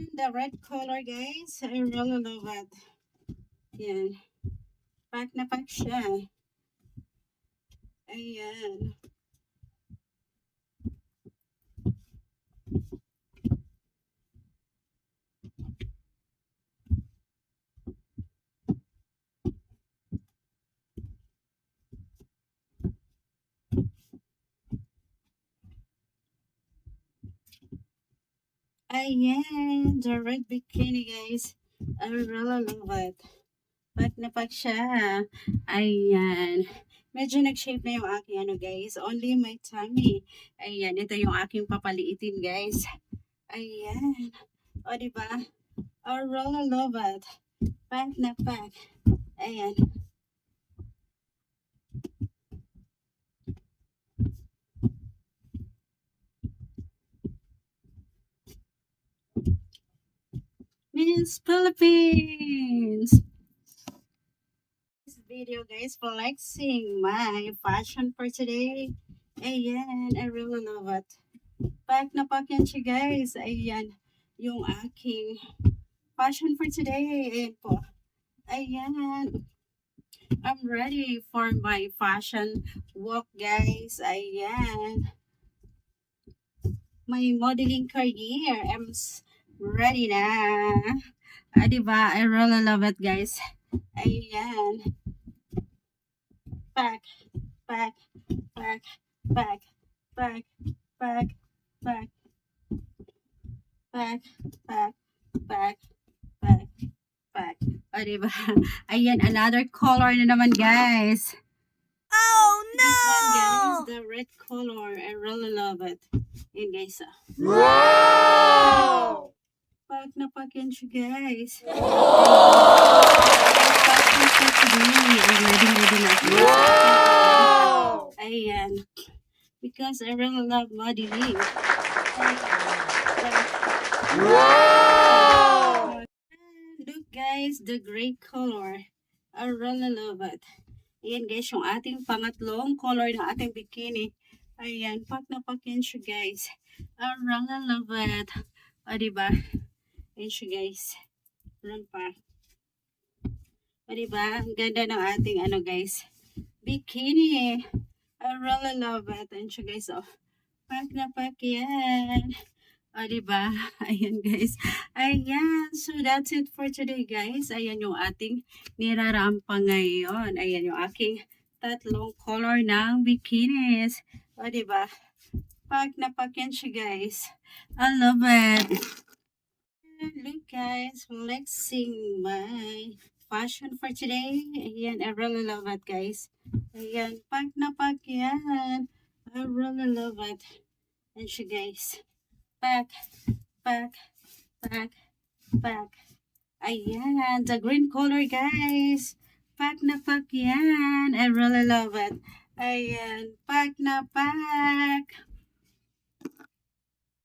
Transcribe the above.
The red color, guys. I really love it. Yan. Pack na pack siya. Ayan. Ayan. The red bikini, guys. I really love it. Pack na pack siya. Ayan. Medyo nag-shape na yung aking ano, guys. Only my tummy. Ayan. Ito yung aking papaliitin, guys. Ayan. O, diba? I really love it. Pack na pack. Ayan. Miss Philippines! This video, guys, flexing my fashion for today. Ayan. I really love it. Pack na pack yan siya, guys. Ayan. Yung aking fashion for today. Ayan po. Ayan. I'm ready for my fashion walk, guys. Ayan. My modeling career. I'm ready na. Diba? I really love it, guys. Ayan. Pack, pack, pack, pack, pack, pack, pack, pack, pack, pack, pack, pack. O, diba? Ayan, another color na naman, guys. Oh This one, guys, no! the red color. I really love it. Ayan, guys. Wow! Pack na pack yan siya, guys. Ready na ako. Wow! Ayan. Because I really love modeling. Wow! Look, guys, the gray color. I really love it. Ayan, guys, yung ating pangatlong color ng ating bikini. Ayan, pack na pack yan siya, guys. I really love it. O, diba? Ayan siya, guys. Run pa. O, diba? Ang ganda ng ating, ano, guys, bikini. I really love it. Ayan siya, guys. Oh, pack na pack yan. O, diba? Ayan, guys. Ayan. So, that's it for today, guys. Ayan yung ating nirarampa ngayon. Ayan yung aking tatlong color ng bikinis. O, diba? Pack na pack yan siya, guys. I love it. Look, guys. Flexing my fashion for today. Ayan. I really love it, guys. Ayan. Pack na pack yan. I really love it. Ayan siya, guys. Pack, pack, pack, pack. Ayan, the green color, guys. Pack na pack yan. I really love it. Ayan, pack na pack.